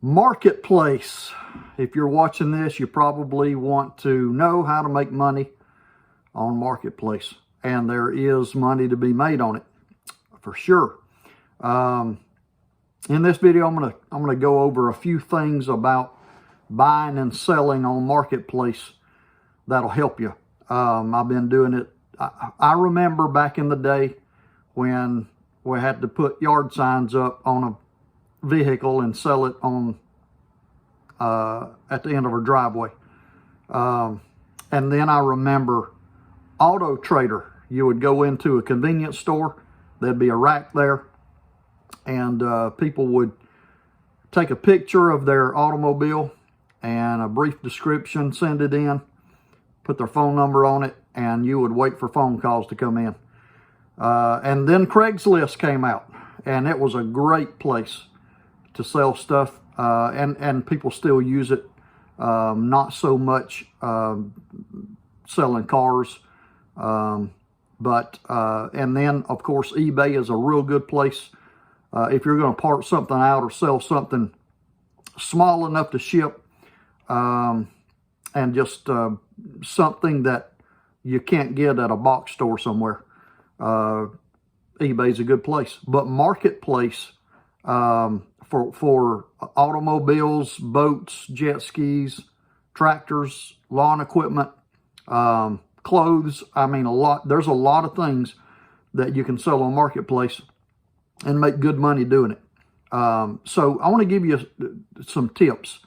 Marketplace. If you're watching this, you probably want to know how to make money on Marketplace. And there is money to be made on it, for sure. In this video, I'm gonna go over a few things about buying and selling on Marketplace that'll help you. I've been doing it. I remember back in the day when we had to put yard signs up on a vehicle and sell it on at the end of our driveway. And then I remember Auto Trader. You would go into a convenience store, there'd be a rack there, and people would take a picture of their automobile and a brief description, send it in, put their phone number on it, and you would wait for phone calls to come in. And then Craigslist came out, and it was a great place to sell stuff, and people still use it. Not so much selling cars, and then of course eBay is a real good place if you're going to part something out or sell something small enough to ship, and just something that you can't get at a box store somewhere. eBay's a good place. But Marketplace, for automobiles, boats, jet skis, tractors, lawn equipment, clothes. I mean, there's a lot of things that you can sell on Marketplace and make good money doing it. So I want to give you some tips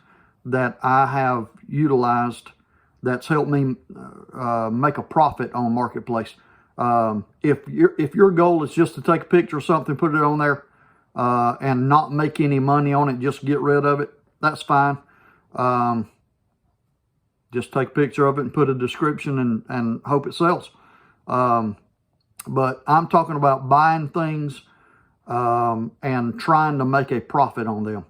that I have utilized that's helped me make a profit on Marketplace. If your goal is just to take a picture of something, put it on there, and not make any money on it, just get rid of it, that's fine. Just take a picture of it and put a description and hope it sells. But I'm talking about buying things and trying to make a profit on them.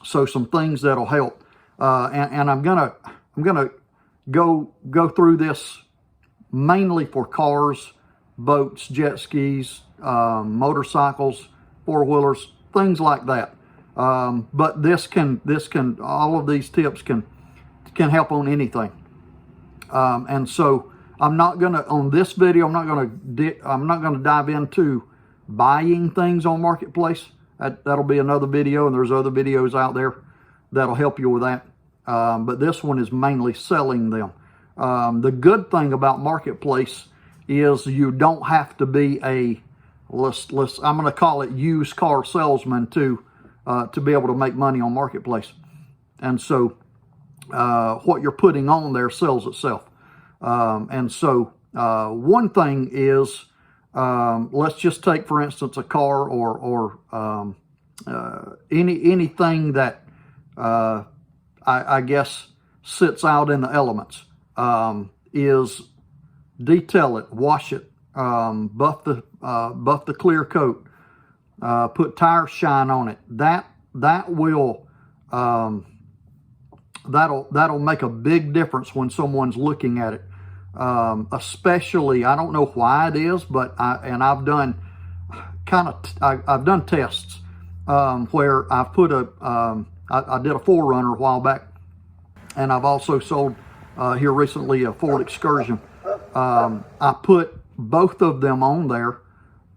So some things that'll help. And I'm gonna go through this mainly for cars, boats, jet skis, motorcycles, four-wheelers, things like that. But all of these tips can help on anything. And so I'm not gonna, on this video, I'm not gonna dive into buying things on Marketplace. That'll be another video, and there's other videos out there that'll help you with that. But this one is mainly selling them. The good thing about Marketplace is you don't have to be a, I'm gonna call it used car salesman to be able to make money on Marketplace. And so what you're putting on there sells itself. And so one thing is, let's just take, for instance, a car or anything that I guess sits out in the elements, is detail it, wash it, buff the clear coat, put tire shine on it. That will that'll make a big difference when someone's looking at it. Especially, I don't know why it is, but I've done tests where I've put I did a 4Runner a while back, and I've also sold here recently a Ford Excursion. I put both of them on there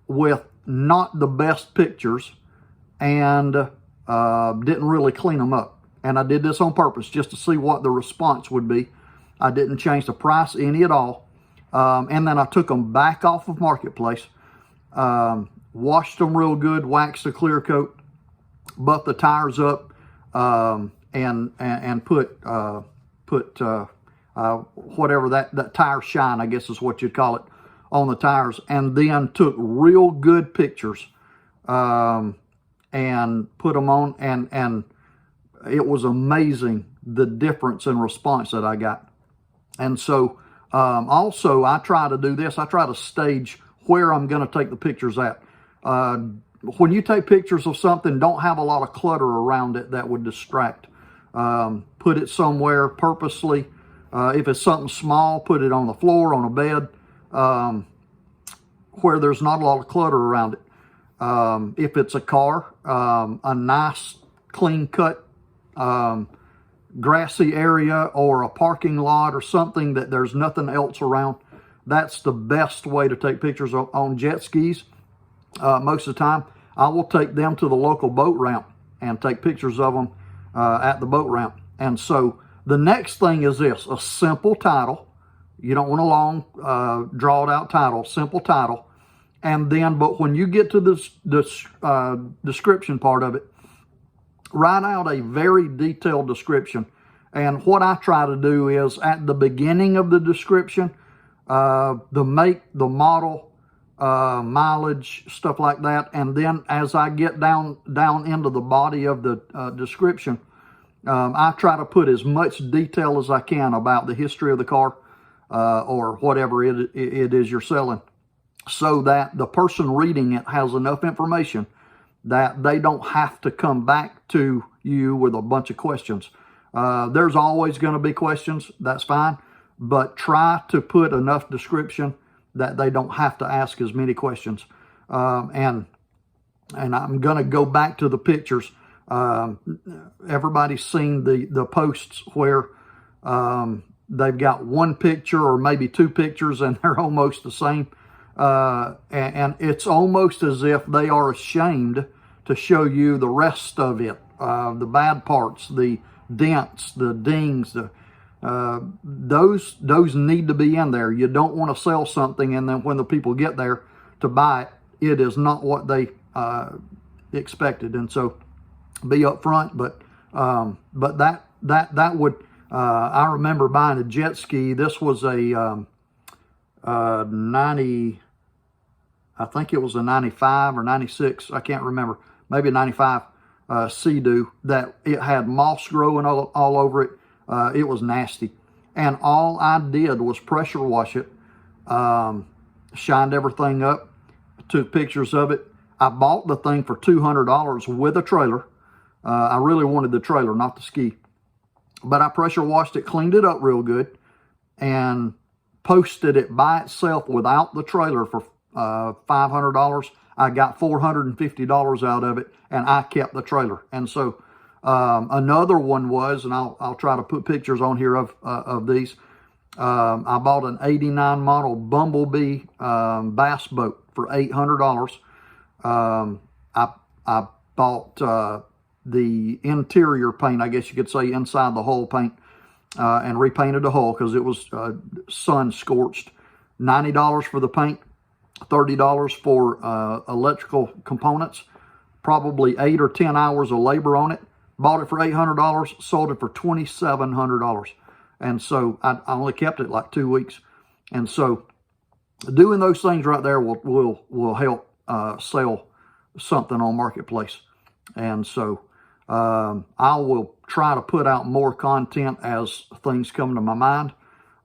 with not the best pictures, and didn't really clean them up. And I did this on purpose just to see what the response would be. I didn't change the price any at all. And then I took them back off of Marketplace, washed them real good, waxed the clear coat, buffed the tires up, and put whatever that tire shine, I guess is what you'd call it, on the tires, and then took real good pictures and put them on, and it was amazing the difference in response that I got. And so also I try to do this. I try to stage where I'm going to take the pictures at. When you take pictures of something, don't have a lot of clutter around it that would distract. Put it somewhere purposely. If it's something small, put it on the floor, on a bed, where there's not a lot of clutter around it. If it's a car, a nice clean cut grassy area or a parking lot or something that there's nothing else around, that's the best way to take pictures on jet skis. Most of the time, I will take them to the local boat ramp and take pictures of them at the boat ramp. And so the next thing is this: a simple title. You don't want a long, drawn out title, simple title. And then, but when you get to this description part of it, write out a very detailed description. And what I try to do is at the beginning of the description, the make, the model, mileage, stuff like that. And then as I get down into the body of the description, I try to put as much detail as I can about the history of the car or whatever it is you're selling, so that the person reading it has enough information that they don't have to come back to you with a bunch of questions. There's always going to be questions. That's fine. But try to put enough description that they don't have to ask as many questions. And I'm going to go back to the pictures. Everybody's seen the posts where they've got one picture or maybe two pictures and they're almost the same. And it's almost as if they are ashamed to show you the rest of it, the bad parts, the dents, the dings, those need to be in there. You don't want to sell something and then when the people get there to buy it, it is not what they expected. And so be upfront, but that would, I remember buying a jet ski. This was a 90, I think it was a 95 or 96, I can't remember, maybe a 95 Sea-Doo, that it had moss growing all over it. It was nasty. And all I did was pressure wash it, shined everything up, took pictures of it. I bought the thing for $200 with a trailer. I really wanted the trailer, not the ski. But I pressure washed it, cleaned it up real good, and posted it by itself without the trailer for $500. I got $450 out of it, and I kept the trailer. And so another one was, and I'll try to put pictures on here of these. I bought an 89 model Bumblebee bass boat for $800. I bought the interior paint, I guess you could say, inside the hull paint, and repainted the hull because it was sun scorched. $90 for the paint, $30 for electrical components, probably 8 or 10 hours of labor on it. Bought it for $800, sold it for $2,700. And so I only kept it like 2 weeks. And so doing those things right there will help sell something on Marketplace. And so I will try to put out more content as things come to my mind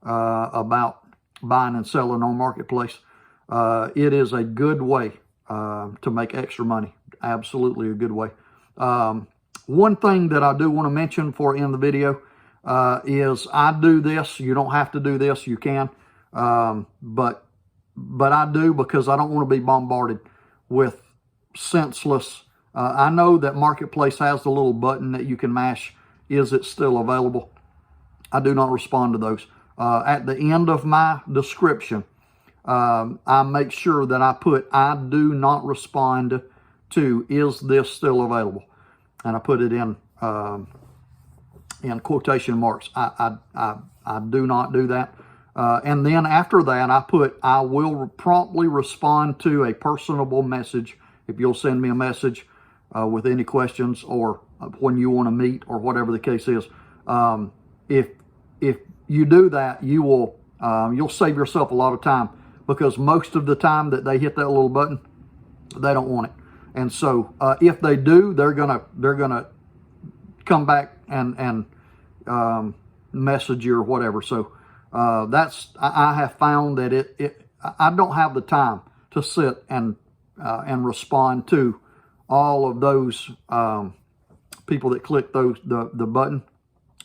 about buying and selling on Marketplace. It is a good way to make extra money. Absolutely a good way. One thing that I do want to mention for in the video is I do this. You don't have to do this. You can. But I do because I don't want to be bombarded with senseless. I know that Marketplace has the little button that you can mash. Is it still available? I do not respond to those. At the end of my description, I make sure that I put, I do not respond to, is this still available? And I put it in quotation marks. I do not do that. And then after that, I put, I will promptly respond to a personable message if you'll send me a message with any questions or when you want to meet or whatever the case is. If you do that, you will you'll save yourself a lot of time, because most of the time that they hit that little button, they don't want it. And so if they do, they're gonna come back and message you or whatever. So that's, I have found that I don't have the time to sit and respond to all of those people that click the button.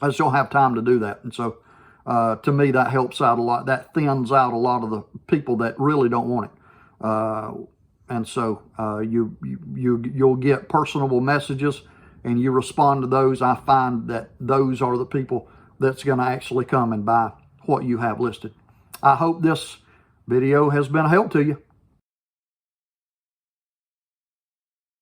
I just don't have time to do that. And so to me, that helps out a lot. That thins out a lot of the people that really don't want it. And so you'll get personable messages, and you respond to those. I find that those are the people that's going to actually come and buy what you have listed. I hope this video has been a help to you.